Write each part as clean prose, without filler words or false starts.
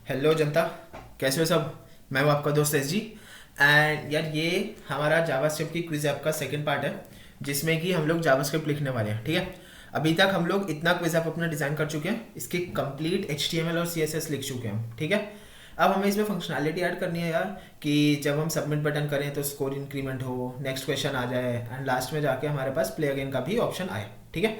Hello जनता, कैसे हो सब। मैं हूँ आपका दोस्त एस जी। एंड यार ये हमारा जावास्क्रिप्ट की क्विज ऐप का सेकंड पार्ट है, जिसमें कि हम लोग जावास्क्रिप्ट लिखने वाले हैं। ठीक है, अभी तक हम लोग इतना क्विज ऐप अपना डिज़ाइन कर चुके हैं, इसकी कंप्लीट HTML और CSS लिख चुके हैं। ठीक है, अब हमें इसमें फंक्शनैलिटी ऐड करनी है यार, कि जब हम सबमिट बटन करें तो स्कोर इंक्रीमेंट हो, नेक्स्ट क्वेश्चन आ जाए एंड लास्ट में जाके हमारे पास प्ले अगेन का भी ऑप्शन आए। ठीक है,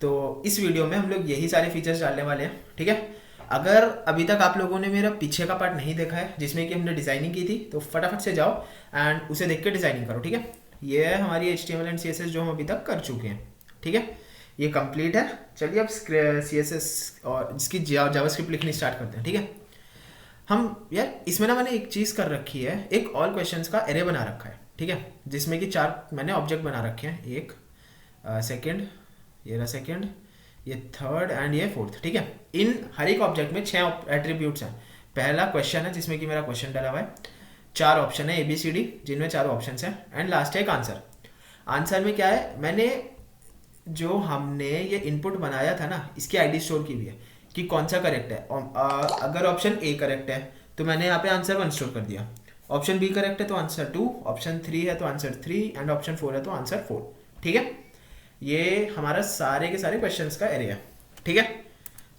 तो इस वीडियो में हम लोग यही सारे फीचर्स डालने वाले हैं। ठीक है, अगर अभी तक आप लोगों ने मेरा पीछे का पार्ट नहीं देखा है जिसमें कि हमने डिज़ाइनिंग की थी, तो फटाफट से जाओ एंड उसे देख के डिज़ाइनिंग करो। ठीक है, ये है हमारी HTML एंड CSS जो हम अभी तक कर चुके हैं। ठीक है, ये कंप्लीट है। चलिए अब CSS और इसकी जावास्क्रिप्ट लिखनी स्टार्ट करते हैं। ठीक है, हम यार इसमें ना मैंने एक चीज़ कर रखी है, एक ऑल क्वेश्चंस का एरे बना रखा है। ठीक है, जिसमें कि 4 मैंने ऑब्जेक्ट बना रखे हैं, एक सेकंड, ये रहा सेकंड, ये थर्ड एंड ये फोर्थ। ठीक है, इन हर एक ऑब्जेक्ट में 6 एट्रीब्यूट्स हैं। पहला क्वेश्चन है जिसमें कि मेरा क्वेश्चन डाला हुआ है, 4 ऑप्शन है ABCD जिनमें चारों ऑप्शन हैं, एंड लास्ट है एक आंसर। आंसर में क्या है, मैंने जो हमने ये इनपुट बनाया था ना, इसकी ID स्टोर की भी है कि कौन सा करेक्ट है। अगर ऑप्शन A करेक्ट है तो मैंने यहाँ पे आंसर 1 स्टोर कर दिया, ऑप्शन B करेक्ट है तो आंसर 2, ऑप्शन 3 है तो आंसर 3 एंड ऑप्शन 4 है तो आंसर 4। ठीक है, ये हमारा सारे के सारे क्वेश्चंस का एरिया है। ठीक है,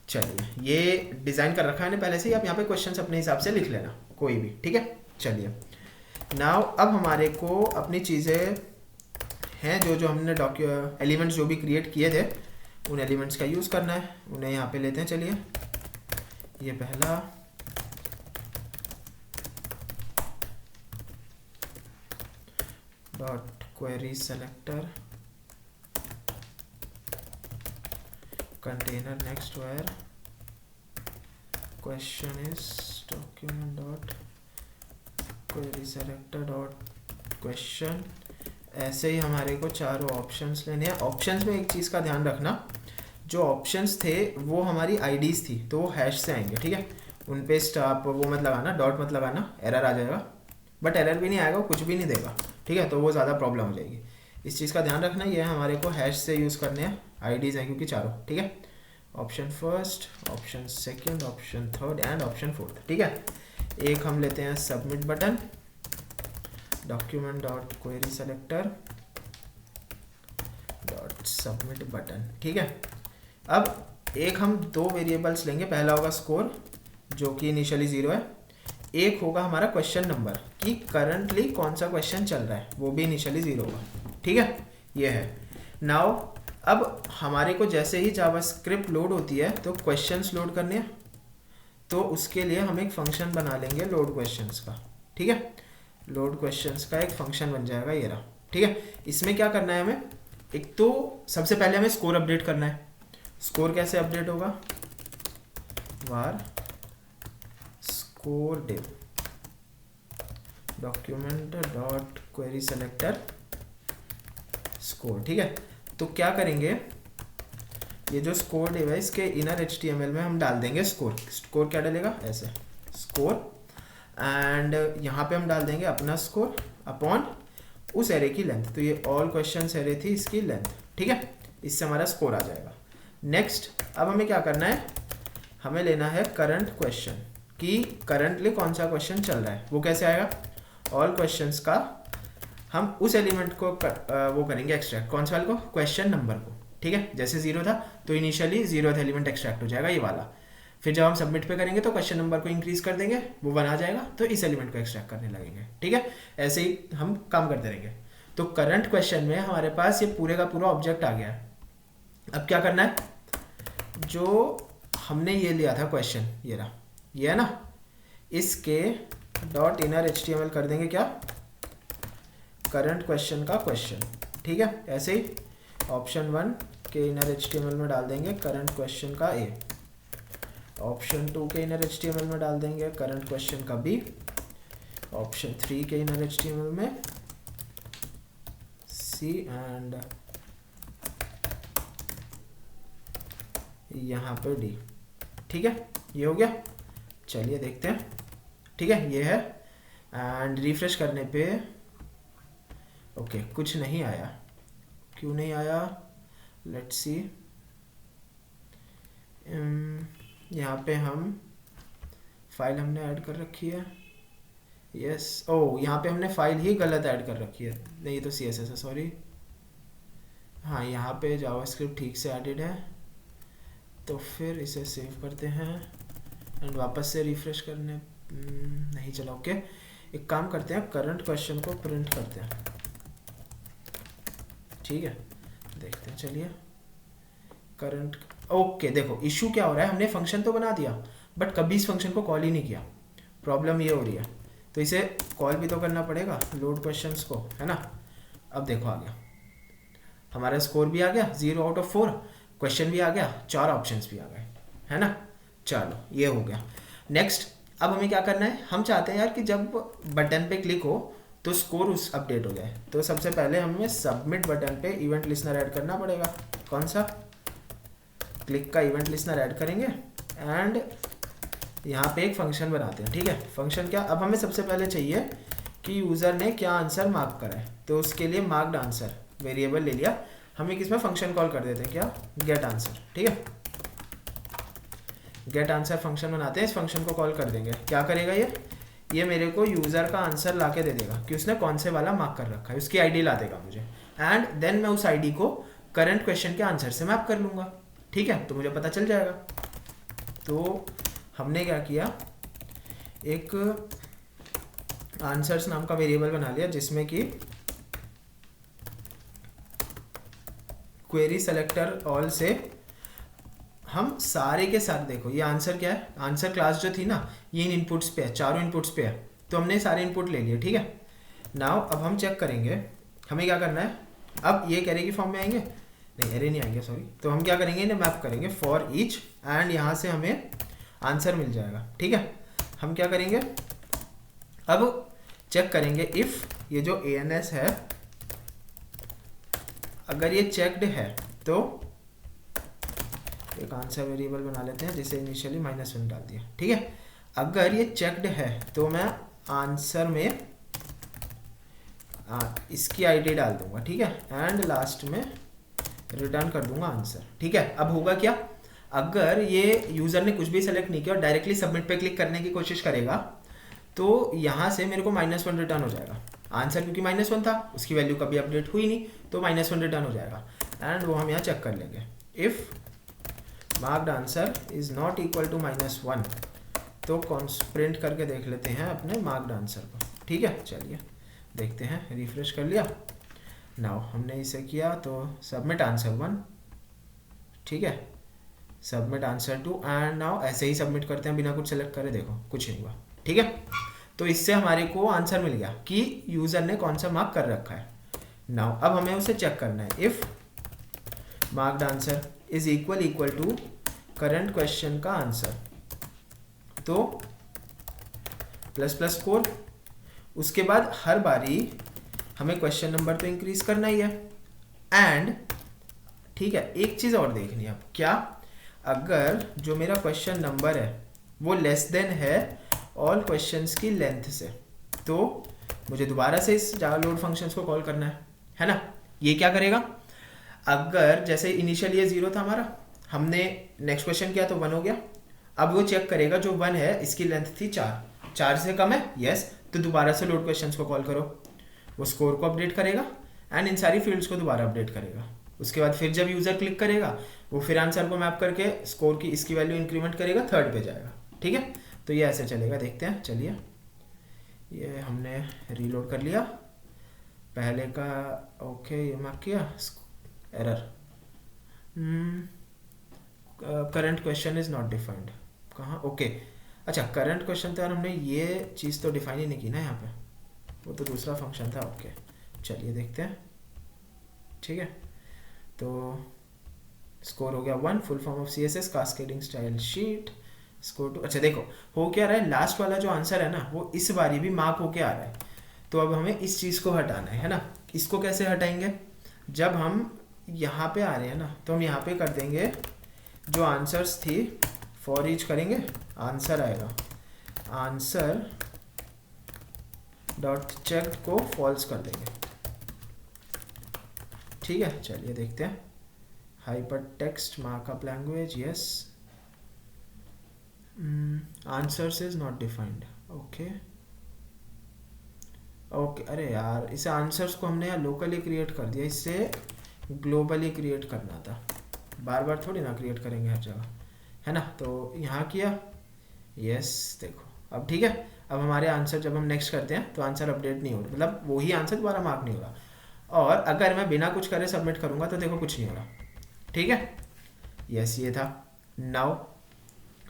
चलिए ये डिज़ाइन कर रखा है मैंने पहले से ही, आप यहाँ पे क्वेश्चंस अपने हिसाब से लिख लेना कोई भी। ठीक है, चलिए नाउ अब हमारे को अपनी चीज़ें हैं जो जो हमने एलिमेंट्स जो भी क्रिएट किए थे, उन एलिमेंट्स का यूज़ करना है। उन्हें यहाँ पे लेते हैं। चलिए ये पहला, dot query selector container next where question is document dot query selector dot question। ऐसे ही हमारे को चारों ऑप्शंस लेने हैं। ऑप्शंस में एक चीज़ का ध्यान रखना, जो ऑप्शंस थे वो हमारी आईडीज थी तो वो हैश से आएंगे। ठीक है, उन पे आप वो मत लगाना, डॉट मत लगाना, एरर आ जाएगा। बट एरर भी नहीं आएगा, वो कुछ भी नहीं देगा। ठीक है, तो वो ज़्यादा प्रॉब्लम हो जाएगी, इस चीज़ का ध्यान रखना। ये हमारे को हैश से यूज़ करने हैं, आईडीज़ हैं क्योंकि चारों। ठीक है, option first, option second, option third and option fourth. ठीक है, एक हम लेते हैं submit button, document dot query selector dot submit button. ठीक है, अब एक हम 2 वेरिएबल्स लेंगे। पहला होगा स्कोर जो कि इनिशियली 0 है, एक होगा हमारा क्वेश्चन नंबर कि करंटली कौन सा क्वेश्चन चल रहा है, वो भी इनिशियली 0 होगा। ठीक है, ये है। नाउ अब हमारे को जैसे ही जावास्क्रिप्ट लोड होती है तो क्वेश्चंस लोड करने हैं, तो उसके लिए हम एक फंक्शन बना लेंगे लोड क्वेश्चंस का। ठीक है, लोड क्वेश्चंस का एक फंक्शन बन जाएगा ये रहा। ठीक है, इसमें क्या करना है हमें, एक तो सबसे पहले हमें स्कोर अपडेट करना है। स्कोर कैसे अपडेट होगा, var score div document dot query selector score. ठीक है, तो क्या करेंगे, ये जो स्कोर डिव है इसके इनर HTML में हम डाल देंगे स्कोर। स्कोर क्या डलेगा, ऐसे स्कोर, एंड यहाँ पे हम डाल देंगे अपना स्कोर अपॉन उस एरे की लेंथ। तो ये ऑल क्वेश्चंस एरे थी, इसकी लेंथ। ठीक है, इससे हमारा स्कोर आ जाएगा। नेक्स्ट, अब हमें क्या करना है, हमें लेना है करंट क्वेश्चन कि करंटली कौन सा क्वेश्चन चल रहा है। वो कैसे आएगा, ऑल क्वेश्चंस का हम उस एलिमेंट को वो करेंगे एक्सट्रैक्ट, कौन सा वाले को, क्वेश्चन नंबर को। ठीक है, जैसे 0 था तो इनिशियली 0th एलिमेंट एक्सट्रैक्ट हो जाएगा, ये वाला। फिर जब हम सबमिट पे करेंगे तो क्वेश्चन नंबर को इंक्रीज कर देंगे, वो 1 आ जाएगा, तो इस एलिमेंट को एक्सट्रैक्ट करने लगेंगे। ठीक है, ऐसे ही हम काम करते रहेंगे। तो करंट क्वेश्चन में हमारे पास ये पूरे का पूरा ऑब्जेक्ट आ गया है। अब क्या करना है, जो हमने ये लिया था क्वेश्चन, ये रहा, ये है ना, इसके डॉट इनर HTML कर देंगे क्या, करंट क्वेश्चन का क्वेश्चन। ठीक है, ऐसे ही ऑप्शन 1 के इनर HTML में डाल देंगे करंट क्वेश्चन का A, ऑप्शन 2 के इनर HTML में डाल देंगे करंट क्वेश्चन का B, ऑप्शन 3 के इनर HTML में C, एंड यहाँ पे D। ठीक है, ये हो गया। चलिए देखते हैं। ठीक है, ये है, एंड रिफ्रेश करने पे ओके कुछ नहीं आया, क्यों नहीं आया, लेट्स सी। यहाँ पे हम फाइल हमने ऐड कर रखी है, यस। ओ यहाँ पे हमने फाइल ही गलत ऐड कर रखी है, नहीं तो CSS है, सॉरी। हाँ यहाँ पे जावास्क्रिप्ट ठीक से एडेड है, तो फिर इसे सेव करते हैं एंड वापस से रिफ्रेश करने नहीं चला, ओके। एक काम करते हैं, करंट क्वेश्चन को प्रिंट करते हैं, ठीक है। देखते हैं, चलिए करंट, ओके। देखो इशू क्या हो रहा है, हमने फंक्शन तो बना दिया बट कभी इस फंक्शन को कॉल ही नहीं किया, प्रॉब्लम ये हो रही है। तो इसे कॉल भी तो करना पड़ेगा, लोड क्वेश्चंस को, है ना। अब देखो आ गया हमारा स्कोर भी आ गया 0/4, क्वेश्चन भी आ गया, 4 ऑप्शंस भी आ गए, है ना। चलो ये हो गया। नेक्स्ट अब हमें क्या करना है, हम चाहते हैं यार कि जब बटन पे क्लिक हो तो स्कोर उस अपडेट हो जाए। तो सबसे पहले हमें सबमिट बटन पे इवेंट लिस्नर ऐड करना पड़ेगा। कौन सा, क्लिक का इवेंट लिस्नर ऐड करेंगे एंड यहाँ पे एक फंक्शन बनाते हैं, ठीक है। फंक्शन क्या, अब हमें सबसे पहले चाहिए कि यूज़र ने क्या आंसर मार्क करा है, तो उसके लिए मार्क्ड आंसर वेरिएबल ले लिया, हम एक इसमें फंक्शन कॉल कर देते हैं, क्या, गेट आंसर, ठीक है। गेट आंसर फंक्शन बनाते हैं, इस फंक्शन को कॉल कर देंगे। क्या करेगा ये मेरे को यूज़र का आंसर ला के दे देगा कि उसने कौन से वाला मार्क कर रखा है, उसकी आईडी ला देगा मुझे, एंड देन मैं उस आईडी को करंट क्वेश्चन के आंसर से मैप कर लूँगा, ठीक है। तो मुझे पता चल जाएगा। तो हमने क्या किया, एक आंसर्स नाम का वेरिएबल बना लिया जिसमें कि क्वेरी सेलेक्टर ऑल से हम सारे के साथ, देखो ये आंसर क्या है, आंसर क्लास जो थी ना ये इन इनपुट्स पे है, चारों इनपुट्स पे है, तो हमने सारे इनपुट ले लिए, ठीक है। नाउ अब हम चेक करेंगे हमें क्या करना है। अब ये एरे की फॉर्म में आएंगे, नहीं एरे नहीं आएंगे सॉरी, तो हम क्या करेंगे, इन्हें मैप करेंगे फॉर ईच, एंड यहाँ से हमें आंसर मिल जाएगा, ठीक है। हम क्या करेंगे, अब चेक करेंगे इफ़ ये जो ANS है अगर ये चेक्ड है तो एक आंसर वेरिएबल बना लेते हैं जिसे इनिशियली -1 डाल दिया, ठीक है। अगर ये चेक्ड है तो मैं आंसर में इसकी आईडी डाल दूंगा, ठीक है, एंड लास्ट में रिटर्न कर दूंगा आंसर, ठीक है। अब होगा क्या, अगर ये यूज़र ने कुछ भी सेलेक्ट नहीं किया और डायरेक्टली सबमिट पे क्लिक करने की कोशिश करेगा तो यहाँ से मेरे को -1 रिटर्न हो जाएगा। आंसर क्योंकि -1 था, उसकी वैल्यू कभी अपडेट हुई नहीं, तो -1 रिटर्न हो जाएगा, एंड वो हम यहाँ चेक कर लेंगे। If marked answer is not equal to -1, तो प्रिंट करके देख लेते हैं अपने मार्क्ड आंसर को, ठीक है। चलिए देखते हैं, रिफ्रेश कर लिया। नाउ हमने इसे किया तो सबमिट आंसर 1, ठीक है, सबमिट आंसर 2, एंड नाउ ऐसे ही सबमिट करते हैं बिना कुछ सेलेक्ट करे, देखो कुछ नहीं हुआ, ठीक है। तो इससे हमारे को आंसर मिल गया कि यूज़र ने कौन सा मार्क कर रखा है। नाउ अब हमें उसे चेक करना है, if marked answer is equal to current question का आंसर, तो ++ स्कोर। उसके बाद हर बारी हमें क्वेश्चन नंबर तो इंक्रीज करना ही है, एंड ठीक है एक चीज़ और देखनी है, अब क्या, अगर जो मेरा क्वेश्चन नंबर है वो लेस देन है ऑल क्वेश्चंस की लेंथ से, तो मुझे दोबारा से इस जावा लोड फंक्शंस को कॉल करना है ना। ये क्या करेगा, अगर जैसे इनिशियल ये 0 था हमारा, हमने नेक्स्ट क्वेश्चन किया तो 1 हो गया, अब वो चेक करेगा जो 1 है इसकी लेंथ थी 4 से कम है, यस, तो दोबारा से लोड क्वेश्चंस को कॉल करो, वो स्कोर को अपडेट करेगा एंड इन सारी फील्ड्स को दोबारा अपडेट करेगा। उसके बाद फिर जब यूज़र क्लिक करेगा वो फिर आंसर को मैप करके स्कोर की इसकी वैल्यू इंक्रीमेंट करेगा, 3rd पे जाएगा, ठीक है। तो ये ऐसे चलेगा, देखते हैं। चलिए ये हमने रीलोड कर लिया पहले का, ओके ये मार्क किया, error, current question is not defined, कहाँ, ओके अच्छा करंट क्वेश्चन तो यार हमने ये चीज़ तो डिफाइन ही नहीं की ना यहाँ पे, वो तो दूसरा फंक्शन था, ओके। चलिए देखते हैं, ठीक है। तो स्कोर हो गया 1, full form of CSS cascading style sheet, score 2। अच्छा देखो हो क्या रहा है, लास्ट वाला जो आंसर है ना वो इस बारी भी मार्क होके आ रहा है, तो अब हमें इस चीज़ को हटाना है ना। इसको कैसे हटाएंगे, जब हम यहाँ पे आ रहे हैं ना तो हम यहाँ पे कर देंगे जो आंसर्स थी फॉर ईच करेंगे, आंसर आएगा, आंसर डॉट चेक को फॉल्स कर देंगे, ठीक है। चलिए देखते हैं, hyper text markup language, yes, answers is not defined. Okay okay, अरे यार इसे आंसर्स को हमने यहाँ लोकली क्रिएट कर दिया, इससे ग्लोबली क्रिएट करना था। बार बार थोड़ी ना क्रिएट करेंगे हर जगह, है ना। तो यहाँ किया, यस देखो अब ठीक है। अब हमारे आंसर जब हम नेक्स्ट करते हैं तो आंसर अपडेट नहीं हो रहा, मतलब वही आंसर दोबारा मार्क नहीं हो रहा। और अगर मैं बिना कुछ करे सबमिट करूँगा तो देखो कुछ नहीं हो रहा, ठीक है। यस ये था नाउ,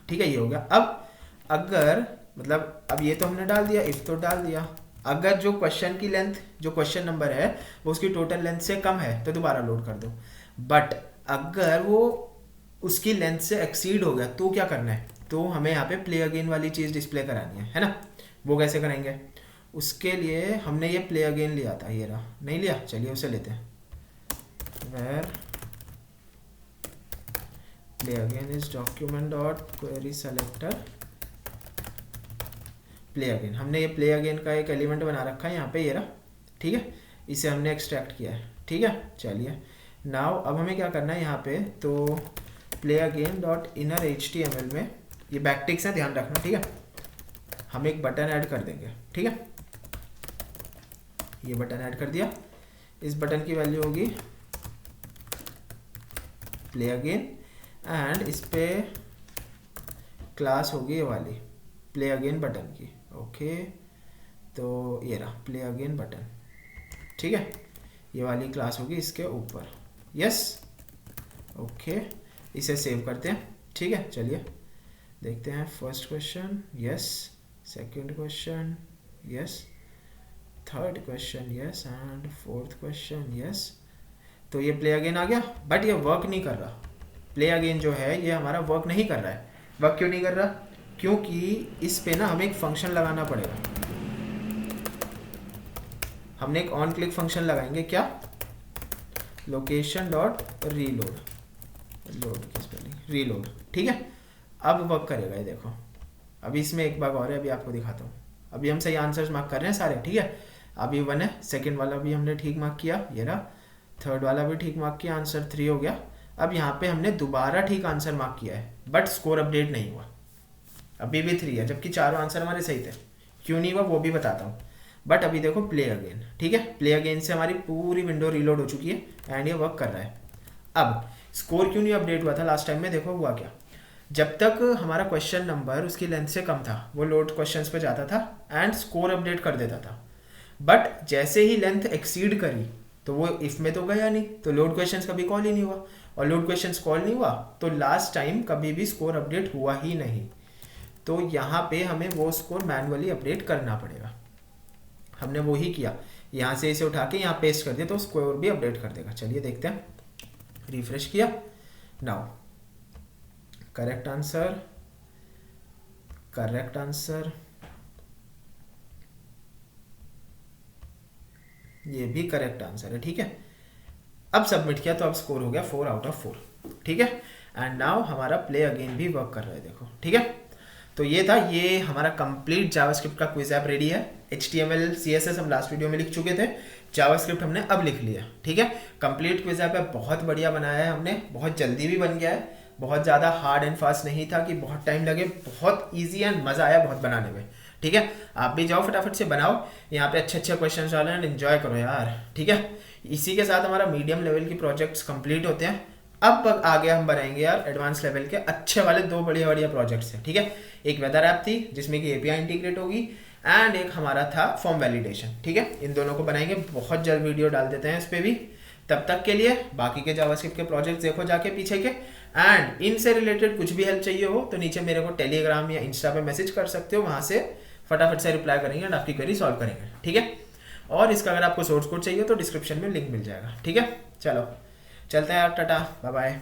ठीक है ये हो गया। अब अगर मतलब अब ये तो हमने डाल दिया, इफ तो डाल दिया। अगर जो क्वेश्चन की लेंथ, जो क्वेश्चन नंबर है वो उसकी टोटल लेंथ से कम है तो दोबारा लोड कर दो। बट अगर वो उसकी लेंथ से एक्सीड हो गया तो क्या करना है, तो हमें यहाँ पे प्ले अगेन वाली चीज़ डिस्प्ले करानी है ना। वो कैसे करेंगे, उसके लिए हमने ये प्ले अगेन लिया था, ये रहा, नहीं लिया, चलिए उसे लेते हैं। Where play again is document dot query selector play again. हमने ये प्ले अगेन का एक एलिमेंट बना रखा है यहाँ पे, ये रहा, ठीक है। इसे हमने एक्सट्रैक्ट किया है, ठीक है। चलिए नाउ अब हमें क्या करना है यहाँ पे, तो play again dot inner HTML में ये बैकटिक्स है, ध्यान रखना, ठीक है। हम एक बटन ऐड कर देंगे, ठीक है। ये बटन ऐड कर दिया, इस बटन की वैल्यू होगी प्ले अगेन एंड इस पे क्लास होगी ये वाली प्ले अगेन बटन की। ओके तो ये रहा प्ले अगेन बटन, ठीक है। ये वाली क्लास होगी इसके ऊपर, यस ओके। इसे सेव करते हैं, ठीक है। चलिए देखते हैं first question, yes, second question, yes, third question, yes, and fourth question, yes. तो ये प्ले अगेन आ गया, बट ये वर्क नहीं कर रहा। प्ले अगेन जो है ये हमारा वर्क नहीं कर रहा है। वर्क क्यों नहीं कर रहा, क्योंकि इस पे ना हमें एक फंक्शन लगाना पड़ेगा। हमने एक ऑन क्लिक फंक्शन लगाएंगे, क्या, लोकेशन डॉट रीलोड, लोड की स्पेलिंग रीलोड, ठीक है। अब वर्क करेगा ये, देखो। अभी इसमें एक बार और है, अभी आपको दिखाता हूँ। अभी हम सही आंसर्स मार्क कर रहे हैं सारे, ठीक है। अभी 1 है, सेकंड वाला भी हमने ठीक मार्क किया, ये रहा, थर्ड वाला भी ठीक मार्क किया, आंसर 3 हो गया। अब यहाँ पे हमने दोबारा ठीक आंसर मार्क किया है, बट स्कोर अपडेट नहीं हुआ, अभी भी 3 है, जबकि चारों आंसर हमारे सही थे। क्यों नहीं हुआ वो भी बताता हूँ। बट अभी देखो प्ले अगेन, ठीक है। प्ले अगेन से हमारी पूरी विंडो रीलोड हो चुकी है एंड ये वर्क कर रहा है। अब स्कोर क्यों नहीं अपडेट हुआ था लास्ट टाइम में, देखो हुआ क्या। जब तक हमारा क्वेश्चन नंबर उसकी लेंथ से कम था वो लोड क्वेश्चंस पे जाता था एंड स्कोर अपडेट कर देता था। बट जैसे ही लेंथ एक्सीड करी तो वो इफ में तो गया नहीं, तो लोड क्वेश्चंस कभी कॉल ही नहीं हुआ, और लोड क्वेश्चंस कॉल नहीं हुआ तो लास्ट टाइम कभी भी स्कोर अपडेट हुआ ही नहीं। तो यहाँ पे हमें वो स्कोर मैनुअली अपडेट करना पड़ेगा। हमने वो ही किया, यहाँ से इसे उठा के यहाँ पेस्ट कर दिया तो स्कोर भी अपडेट कर देगा। चलिए देखते हैं, रिफ्रेश किया, now correct answer, correct answer, ये भी करेक्ट आंसर है, ठीक है। अब सबमिट किया तो अब स्कोर हो गया 4 आउट ऑफ 4, ठीक है। एंड नाउ हमारा प्ले अगेन भी वर्क कर रहा है, देखो, ठीक है। तो ये था, ये हमारा कंप्लीट जावास्क्रिप्ट का क्विज ऐप रेडी है। HTML CSS हम लास्ट वीडियो में लिख चुके थे, जावास्क्रिप्ट हमने अब लिख लिया, ठीक है। कंप्लीट क्विज ऐप है, बहुत बढ़िया बनाया है हमने, बहुत जल्दी भी बन गया है, बहुत ज़्यादा हार्ड एंड फास्ट नहीं था कि बहुत टाइम लगे, बहुत ईजी एंड मज़ा आया बहुत बनाने में, ठीक है। आप भी जाओ फटाफट से बनाओ, यहाँ पे अच्छे अच्छे क्वेश्चन डालो एंड एंजॉय करो यार, ठीक है। इसी के साथ हमारा मीडियम लेवल की प्रोजेक्ट्स कंप्लीट होते हैं। अब आगे हम बनाएंगे यार एडवांस लेवल के अच्छे वाले 2 बढ़िया बढ़िया प्रोजेक्ट्स हैं, ठीक है। एक वेदर ऐप थी जिसमें कि API इंटीग्रेट होगी एंड एक हमारा था फॉर्म वैलिडेशन, ठीक है। इन दोनों को बनाएंगे, बहुत जल्द वीडियो डाल देते हैं इस पर भी। तब तक के लिए बाकी के जावास्क्रिप्ट के प्रोजेक्ट्स देखो जाके पीछे के, एंड इनसे रिलेटेड कुछ भी हेल्प चाहिए हो तो नीचे मेरे को टेलीग्राम या इंस्टा पे मैसेज कर सकते हो, वहाँ से फटाफट से रिप्लाई करेंगे एंड आपकी क्वेरी सॉल्व करेंगे, ठीक है। और इसका अगर आपको सोर्स कोड चाहिए तो डिस्क्रिप्शन में लिंक मिल जाएगा, ठीक है। चलो चलते हैं यार, टाटा बाय बाय।